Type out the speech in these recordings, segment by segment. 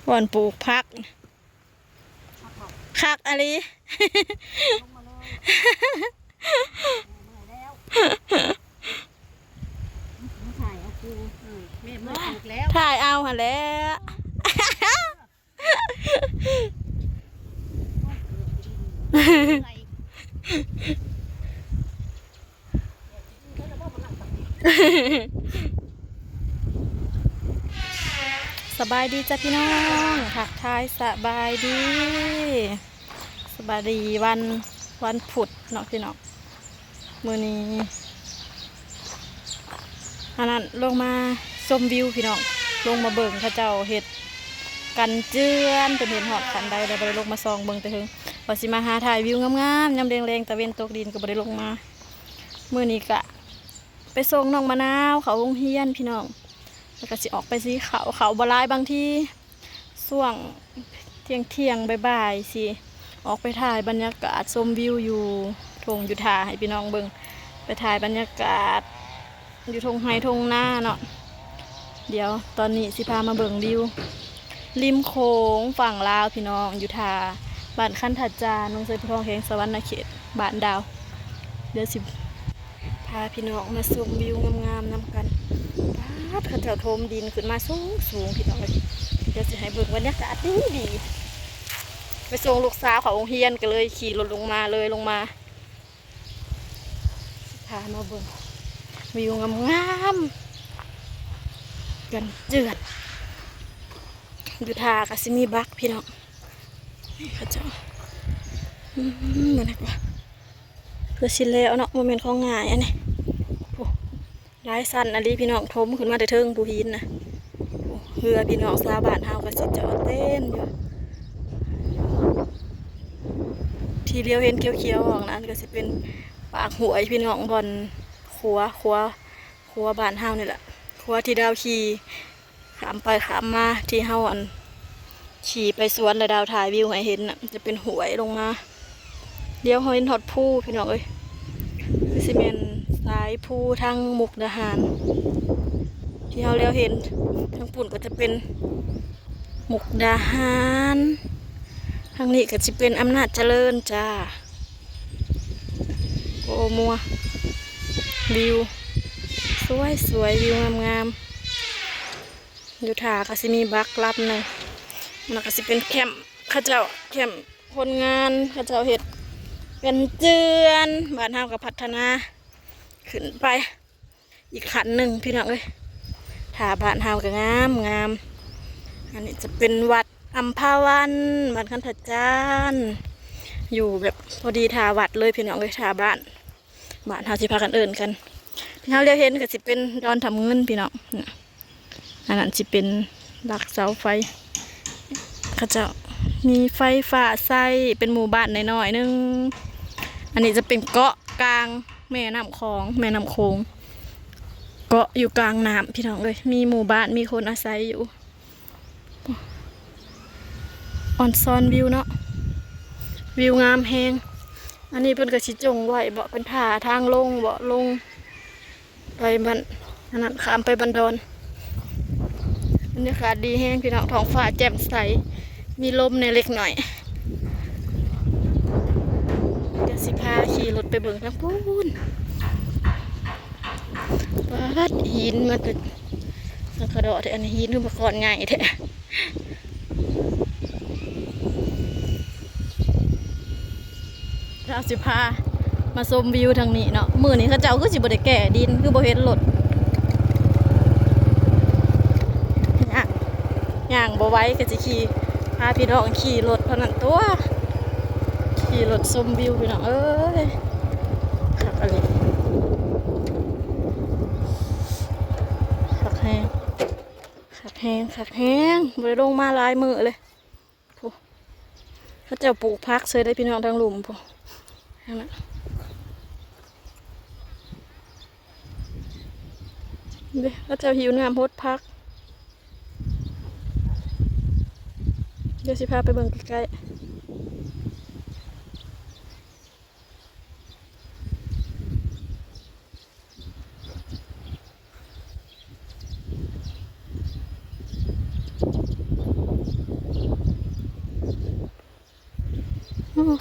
บ่อนปลูกพักคักอะไรถ่ายเอาหะแล้วสบายดีจ้ะพี่น้องทักทายสบายดีสบายดีวันพุธเนาะพี่น้องมื้อนี้อันนั้นลงมาชมวิวพี่น้องลงมาเบิ่งเขาเจ้าเฮ็ดกันเจือนเป็นเห็นหอดขันใดแล้วบ่ได้ลงมาซองเบิ่งแต่ถึงว่าสิมาหาถ่ายวิวงามๆยามแรงๆตะเวนตกดินก็บ่ได้ลงมามื้อนี้กะไปส่งน้องมะนาวเขาโรงเรียนพี่น้องแล้วก็สิออกไปสีเขาบ่หลายบางทีช่วงเที่ยงบ่ายๆสิออกไปถ่ายบรรยากาศชมวิวอยู่ทงอยู่ท่าให้พี่น้องเบิ่งไปถ่ายบรรยากาศอยู่ทงไฮทงหน้าเนาะเดี๋ยวตอนนี้สิพามาเบิ่งวิวริมโขงฝั่งลาวพี่น้องอยู่ท่าบ้านคันถัดจานนงไซพุทองแห่งสวรรณเขตบ้านดาวเดี๋ยวสิพาพี่น้องมาชมวิวงามๆนำกันเขาจะโถมดินขึ้นมาสูงพี่น้องเลยเดี๋ยวสิให้เบิ่งบรรยากาศดีไปส่งลูกสาวเขาโรงเรียนกันเลยขี่รถลงมาพามาเบิ่งวิวงามๆกันเจือนอยู่ท่าก็สิมีบักพี่น้องนี่เขาเจ้าเหมือนกันเพื่อชิลแล้วเนาะโมเมนต์ของง่ายอันนี้หลายสั้นอันนี้พี่น้องทมขึ้นมาแต่เทิงภูหินนะเรือพี่น้องชาวบ้านเฮาก็สิจอดเต้นอยู่ทีเดียวเห็นเขียวๆของนั้นก็สิเป็นปากหวยพี่น้องบอนขัวบ้านเฮานี่แหละขัวที่ดาวขี่ขามไปขามมาที่เฮาอันขี่ไปสวนแล้วดาวถ่ายวิวให้เห็นน่ะจะเป็นหวยลงมาเดี๋ยวเห็นหอดผู้พี่น้องเอ้ยซีเมนสายผู้ทางมุกดาหารที่เราเลี้ยวเห็นทางปุ่นก็จะเป็นมุกดาหารทางนี้ก็จะเป็นอำนาจเจริญจ้าโอ้มัววิวสวยวิวงามอยู่ท่าก็จะมีบักลับหนึ่งมันก็จะเป็นแคมป์ข้าเจ้าแคมป์คนงานข้าเจ้าเห็ดเป็นเจือนบ้านเฮาก็พัฒนาขึ้นไปอีกขันหนึ่งพี่น้องเอ้ยท่าบ้านเฮาก็งามอันนี้จะเป็นวัดอัมพาวันบ้านคันถัดจานอยู่แบบพอดีท่าวัดเลยพี่น้องเอ้ยท่าบ้านเฮาสิพากันเอิ้นกันที่เฮาเรียกเห็นก็สิเป็นดอนทำเงินพี่น้องอันนั้นสิเป็นหลักเสาไฟเขาเจ้ามีไฟฟ้าใส่เป็นหมู่บ้านน้อยๆนึงอันนี้จะเป็นเกาะกลางแม่น้ำโขงเกาะอยู่กลางน้ำพี่น้องเลยมีหมู่บ้านมีคนอาศัยอยู่ออนซอนวิวเนาะวิวงามแฮงอันนี้เป็นกระชิจงไว้เบาะเป็นท่าทางลงเบาะลงไปบันอันนั้นข้ามไปบันดอนบรรยากาศดีแฮงพี่น้องท้องฟ้าแจ่มใสมีลมในเล็กหน่อยเดี๋ยวสิพาขี่รถไปเบิ่งทางพูนวัดหินมาตึกสังขดอแต่อันนี้หินคือมาก่อนง่ายแท้เราสิพามาชมวิวทางนี้เนาะมื้อนี้เขาเจ้าก็สิบ่ได้แก่ดินคือบ่เห็นรถย่างบ่ไหว้ก็สิขี่พาพี่น้องขี่รถเท่านั้นตัวขี่รถชมวิวพี่น้องเอ้ยขับอะไรขับแห้งบริลงมาลายมือเลยเขาจะปลูกพักเสยได้พี่น้องทางหลุมพวกนั้นเด้เขาจะหิวน้ำพดพักเดี๋ยวสิพาไปเบิ่งใกล้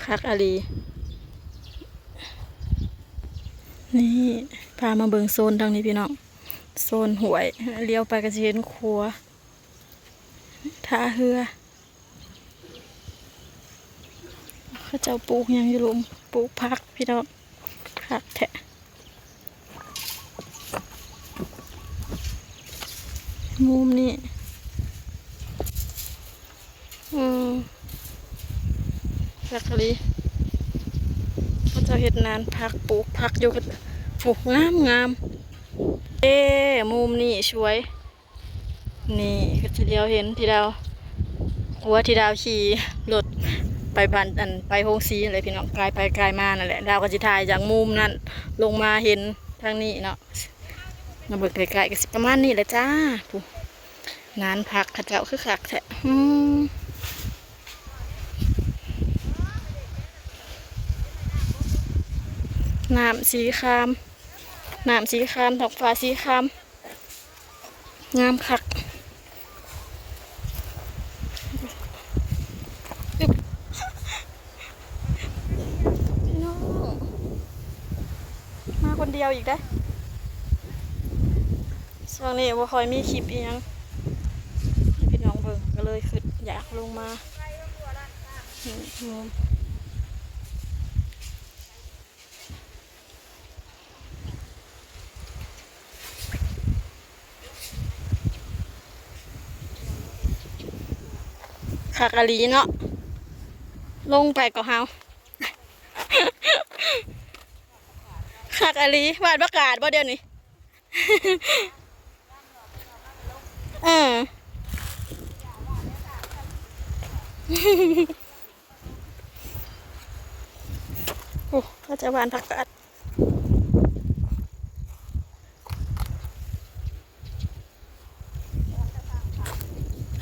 คักอาลีนี่พามาเบิ่งโซนทางนี้พี่น้องโซนหวยเลี้ยวไปก็จะเห็นครัวท่าเรือเขาเจ้าปลูกหยังอยู่ลุมปลูกผักพี่น้องผักแทะมุมนี่ผักอะไรเขาเจ้าเห็ดนานผักปลูกผักอยู่กันปลูกงามงามมุมนี่สวยนี่ก็จะเลี้ยวเห็นที่ดาวหัวที่ดาวขี่รถไปบ้านไปโฮงซีอะไรพี่น้องไกลไปไกลมานั่นแหละดาวก็จะถ่ายจากมุมนั้นลงมาเห็นทางนี้เนาะมาเบิกไกลๆก็สิประมาณนี้แหละจ้าปุ๊นานพักข้าเจ้าคือคักแท้น้ำสีครามน้ำสีครามท้องฟ้าสีครามงามคักพี่น้องมาคนเดียวอีกได้ช่วงนี้ว่าคอยมีคลิปอีกยังพี่น้องเบิ่งก็เลยขึ้นอยากลงมาคักอะลีเนาะลงไปก็เฮาคักอะลีวาดประกาศบ่เดี๋ยวนี้โอ้เขาจะวานประกาศ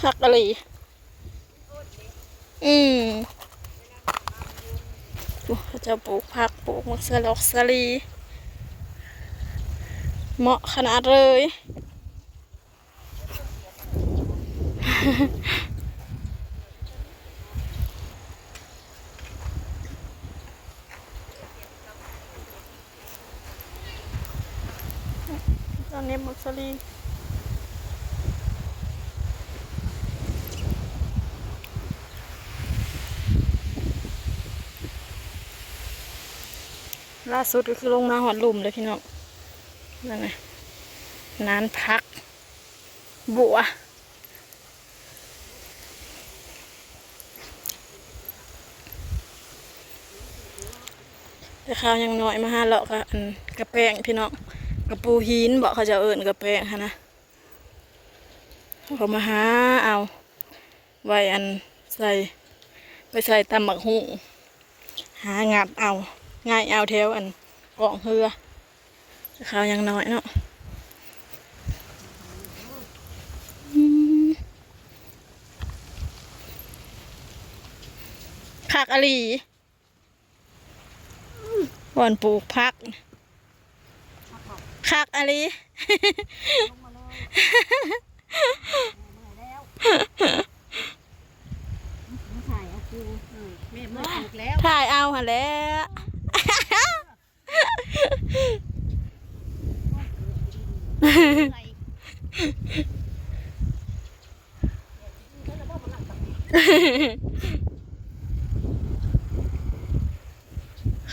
คักอะลีเขาจะปลูกผักปลูกมะเขือลอกสลีเหมาะขนาดเลยตอนนี้มะสลีล่าสุดก็คือลงมาหอดหลุมเลยพี่น้องนั่นไงนานพักบัวแต่ข้าวยังน้อยมาหาเลาะกับกระแปงพี่น้องกระปูหินบอกเขาจะเอิญกระแปงฮะนะเขามาหาเอาไว้ใส่ไปใส่ตำหมักหุ่งหางัดเอาง่ายเอาแถวกองเรือข้าวยังน้อยเนาะคักอะลีวันปลูกพักคักอะลีถ่ายเอาหะแล้ว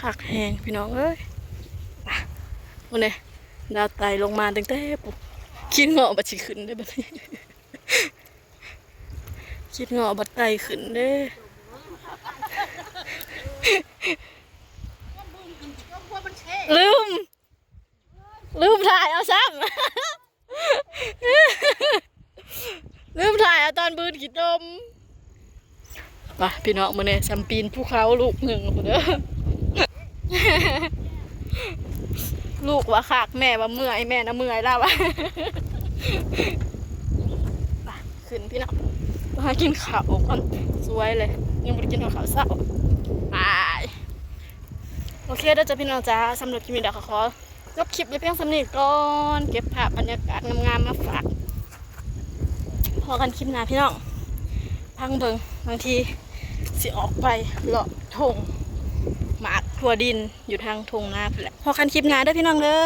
คักแหงพี่น้องเอ้ยวันนี้ดาวไตลงมาตั้งแต่ปุ๊บคิดเงาะบัดสิขึ้นได้บัดนี้คิดเงาะบัดไตขึ้นได้ลืมถ่ายเอาซ้ำลืมถ่ายเอาตอนบืนขีดดมป่ะพี่น้องมาเนี่ยซัมปีนภูเขาลูกหนึ่งคนเด้อลูกว่าขากแม่ว่าเมื่อยแม่นะเมื่อยแล้ววะขึ้นพี่น้องมากินข้าวกันสวยเลยยังไม่ได้กินข้าวเช้าไปโอเคเดี๋ยวจะพี่น้องจ้าสำหรับคลิปนี้เดี๋ยวขอจบคลิปไว้เพียงสำนีก่อนเก็บภาพบรรยากาศงามๆมาฝากพอกันคลิปหน้าพี่น้องพังเบิ่งบางที สิออกไปเลาะทงหมากทั่วดินอยู่ทางทงนาพุ่นแหละพอกันคลิปหน้าเด้อพี่น้องเด้อ